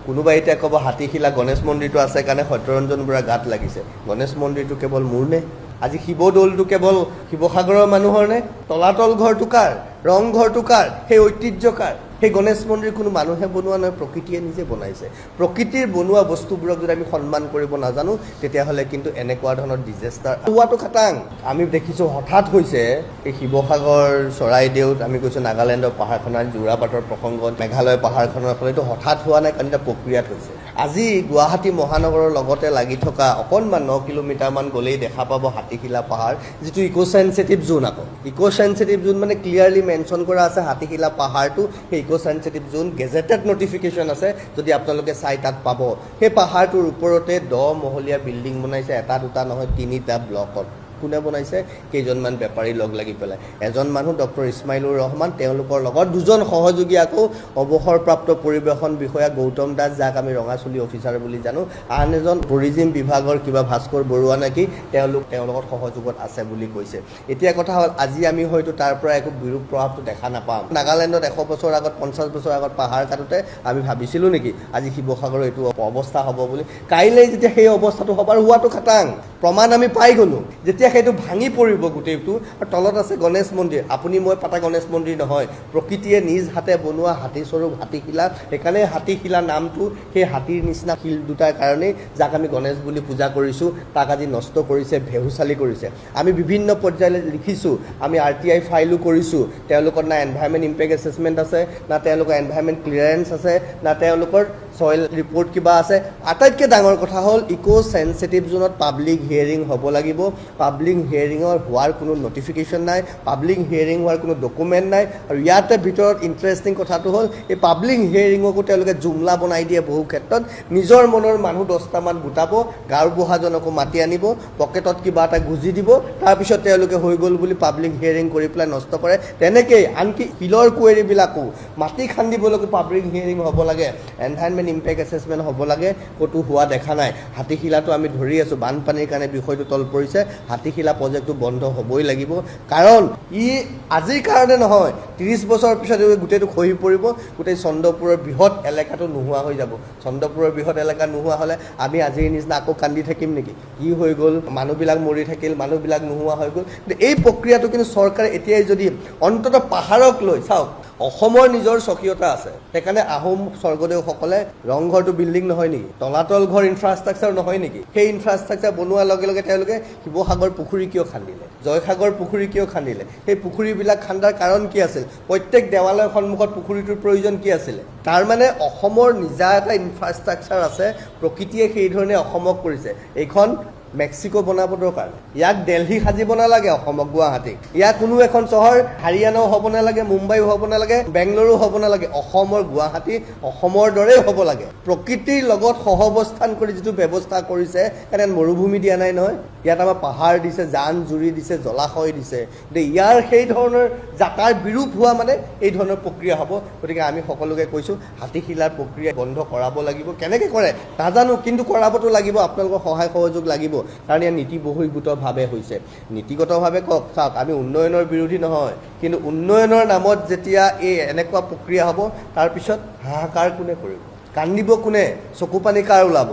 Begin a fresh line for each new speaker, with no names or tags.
কোনোবাই এতিয়া ক'ব হাতীশিলা গণেশ মন্দিৰটো আছে কাৰণে সত্যৰঞ্জন বৰা গাত লাগিছে। গণেশ মন্দিৰটো কেৱল মোৰ নে? আজি শিৱদৌলটো কেৱল শিৱসাগৰৰ মানুহৰ নে? তলাতল ঘৰটো কাৰ? ৰংঘৰটো কাৰ? সেই ঐতিহ্য কাৰ? সেই গণেশ মন্দিৰ কোনো মানুহে বনোৱা নহয়, প্ৰকৃতিয়ে নিজে বনাইছে। প্ৰকৃতিৰ বনোৱা বস্তুবোৰক যদি আমি সন্মান কৰিব নাজানো তেতিয়াহ'লে কিন্তু এনেকুৱা ধৰণৰ ডিজাষ্টাৰ হোৱাটো খাটাং। আমি দেখিছোঁ হঠাৎ হৈছে এই শিৱসাগৰ চৰাইদেউত, আমি কৈছোঁ নাগালেণ্ডৰ পাহাৰখনৰ যোৰাবাটৰ প্ৰসংগত, মেঘালয় পাহাৰখনৰ ফলত এইটো হঠাৎ হোৱা নাই, কাৰণ এটা প্ৰক্ৰিয়াত হৈছে। আজি গুৱাহাটী মহানগৰৰ লগতে লাগি থকা অকণমান 9 কিলোমিটাৰমান গ'লেই দেখা পাব হাতীশিলা পাহাৰ, যিটো ইক' চেঞ্চিটিভ জোন। আকৌ ইক' চেঞ্চিটিভ জোন মানে ক্লিয়াৰলি মেনশ্যন কৰা আছে হাতীশিলা পাহাৰটো সেই ইক' চেঞ্চিটিভ জোন, গেজেটেড নটিফিকেশ্যন আছে, যদি আপোনালোকে চাই তাত পাব। সেই পাহাৰটোৰ ওপৰতে 10 মহলীয়া বিল্ডিং বনাইছে, এটা দুটা নহয় 3টা ব্লকত। কোনে বনাইছে? কেইজনমান বেপাৰী লগ লাগি পেলাই। এজন মানুহ ডক্টৰ ইছমাইলুৰ ৰহমান, তেওঁলোকৰ লগত 2জন সহযোগী, আকৌ অৱসৰপ্ৰাপ্ত পৰিৱেশন বিষয়া গৌতম দাস, যাক আমি ৰঙাচুলি অফিচাৰ বুলি জানো, আন এজন টুৰিজিম বিভাগৰ কিবা ভাস্কৰ বৰুৱা নেকি, তেওঁৰ লগত সহযোগত আছে বুলি কৈছে। এতিয়া কথা হ'ল, আজি আমি হয়তো তাৰ পৰা একো বিৰূপ প্ৰভাৱটো দেখা নাপাম। নাগালেণ্ডত 100 বছৰ আগত, 50 বছৰ আগত পাহাৰ কাটোতে আমি ভাবিছিলোঁ নেকি আজি শিৱসাগৰৰ এইটো অৱস্থা হ'ব বুলি? কাইলৈ যেতিয়া সেই অৱস্থাটো হ'ব, আৰু হোৱাটো খাটাং প্ৰমাণ আমি পাই গ'লোঁ। যেতিয়া সেইটো ভাঙি পৰিব গোটেইটো, আৰু তলত আছে গণেশ মন্দিৰ, আপুনি মই পাতা গণেশ মন্দিৰ নহয়, প্ৰকৃতিয়ে নিজ হাতে বনোৱা হাতীস্বৰূপ হাতীশিলা। সেইকাৰণে হাতীশিলা নামটো সেই হাতীৰ নিচিনা শিল দুটাৰ কাৰণেই, যাক আমি গণেশ বুলি পূজা কৰিছোঁ, তাক আজি নষ্ট কৰিছে, ভেহুচালি কৰিছে। আমি বিভিন্ন পৰ্যায়লৈ লিখিছোঁ, আমি RTI ফাইলো কৰিছোঁ, তেওঁলোকৰ না এনভাইৰনমেণ্ট ইম্পেক্ট এছেছমেণ্ট আছে, না তেওঁলোকৰ এনভাইৰনমেণ্ট ক্লিয়াৰেঞ্চ আছে, না তেওঁলোকৰ ছইল ৰিপৰ্ট কিবা আছে। আটাইতকৈ ডাঙৰ কথা হ'ল ইক' চেঞ্চিটিভ জোনত পাব্লিক হিয়াৰিং হ'ব লাগিব। পাব্লিক হিয়াৰিঙৰ হোৱাৰ কোনো নটিফিকেশ্যন নাই, পাব্লিক হিয়াৰিং হোৱাৰ কোনো ডকুমেণ্ট নাই। আৰু ইয়াতে ভিতৰত ইণ্টাৰেষ্টিং কথাটো হ'ল, এই পাব্লিক হিয়াৰিঙকো তেওঁলোকে জুমলা বনাই দিয়ে বহু ক্ষেত্ৰত। নিজৰ মনৰ মানুহ 10টামান গোটাব, গাঁওবুঢ়াজনকো মাতি আনিব, পকেটত কিবা এটা গুজি দিব, তাৰপিছত তেওঁলোকে হৈ গ'ল বুলি পাব্লিক হিয়াৰিং কৰি পেলাই নষ্ট কৰে। তেনেকেই আনকি শিলৰ কুৱেৰীবিলাকো মাটি খান্দিবলৈকো পাব্লিক হিয়াৰিং হ'ব লাগে, এনভাইৰনমেণ্ট ইম্পেক্ট এছেছমেণ্ট হ'ব লাগে, ক'তো হোৱা দেখা নাই। হাতীশিলাটো আমি ধৰি আছোঁ, বানপানীৰ কাৰণে বিষয়টো তল পৰিছে। হাতীশিলা প্ৰজেক্টটো বন্ধ হ'বই লাগিব, কাৰণ ই আজিৰ কাৰণে নহয়, 30 বছৰৰ পিছত গোটেইটো খহি পৰিব, গোটেই চন্দ্ৰপুৰৰ বৃহৎ এলেকাটো নোহোৱা হৈ যাব। চন্দ্ৰপুৰৰ বৃহৎ এলেকা নোহোৱা হ'লে আমি আজিৰ নিচিনা আকৌ কান্দি থাকিম নেকি? কি হৈ গ'ল, মানুহবিলাক মৰি থাকিল, মানুহবিলাক নোহোৱা হৈ গ'ল। কিন্তু এই প্ৰক্ৰিয়াটো কিন্তু চৰকাৰে এতিয়াই যদি অন্ততঃ পাহাৰক লৈ চাওক, অসমৰ নিজৰ স্বকীয়তা আছে। সেইকাৰণে আহোম স্বৰ্গদেউসকলে ৰংঘৰটো বিল্ডিং নহয় নেকি? তলাতল ঘৰ ইনফ্ৰাষ্ট্ৰাকচাৰ নহয় নেকি? সেই ইনফ্ৰাষ্ট্ৰাকচাৰ বনোৱাৰ লগে লগে তেওঁলোকে শিৱসাগৰ পুখুৰী কিয় খান্দিলে, জয়সাগৰ পুখুৰী কিয় খান্দিলে? সেই পুখুৰীবিলাক খান্দাৰ কাৰণ কি আছিল? প্ৰত্যেক দেৱালয়ৰ সন্মুখত পুখুৰীটোৰ প্ৰয়োজন কি আছিলে? তাৰমানে অসমৰ নিজা এটা ইনফ্ৰাষ্ট্ৰাকচাৰ আছে, প্ৰকৃতিয়ে সেই ধৰণে অসমক কৰিছে। এইখন মেক্সিকো বনাব দৰকাৰ, ইয়াক দিল্লী সাজিব নালাগে, অসমক গুৱাহাটীক। ইয়াক কোনো এখন চহৰ হাৰিয়ানাও হ'ব নালাগে, মুম্বাইও হ'ব নালাগে, বেংগলোৰো হ'ব নালাগে, অসমৰ গুৱাহাটী অসমৰ দৰেই হ'ব লাগে। প্ৰকৃতিৰ লগত সহৱস্থান কৰি যিটো ব্যৱস্থা কৰিছে, কাৰণ মৰুভূমি দিয়া নাই নহয়, ইয়াত আমাৰ পাহাৰ দিছে, জান জুৰি দিছে, জলাশয় দিছে। গতিকে ইয়াৰ সেই ধৰণৰ যাতাৰ বিৰূপ হোৱা মানে এই ধৰণৰ প্ৰক্ৰিয়া হ'ব। গতিকে আমি সকলোকে কৈছোঁ, হাতীশিলাৰ প্ৰক্ৰিয়া বন্ধ কৰাব লাগিব। কেনেকৈ কৰে নাজানো, কিন্তু কৰাবতো লাগিব, আপোনালোকৰ সহায় সহযোগ লাগিব, কাৰণ ইয়াৰ নীতি বহিৰ্ভূতভাৱে হৈছে। নীতিগতভাৱে কওক, চাওক, আমি উন্নয়নৰ বিৰোধী নহয়, কিন্তু উন্নয়নৰ নামত যেতিয়া এই এনেকুৱা প্ৰক্ৰিয়া হ'ব, তাৰপিছত হাহাকাৰ কোনে কৰিব, কান্দিব কোনে, চকু পানী কাৰ ওলাব?